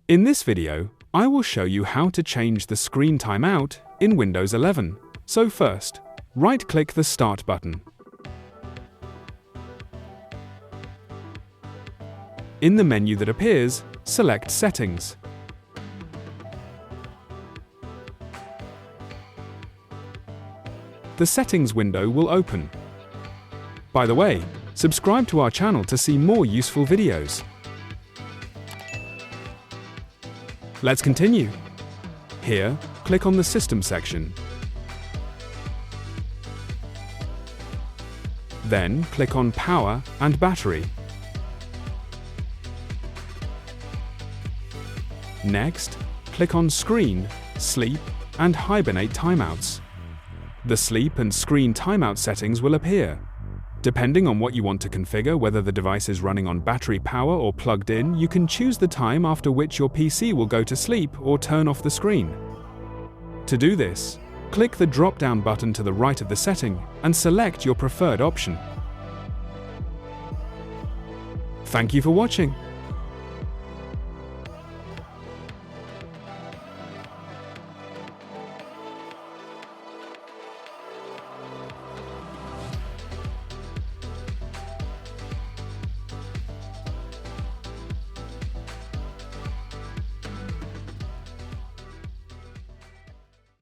In this video, I will show you how to change the screen timeout in Windows 11. So first, right-click the Start button. In the menu that appears, select Settings. The Settings window will open. By the way, subscribe to our channel to see more useful videos. Let's continue. Here, click on the System section. Then, click on Power and Battery. Next, click on Screen, Sleep, and Hibernate timeouts. The sleep and screen timeout settings will appear. Depending on what you want to configure, whether the device is running on battery power or plugged in, you can choose the time after which your PC will go to sleep or turn off the screen. To do this, click the drop-down button to the right of the setting and select your preferred option. Thank you for watching.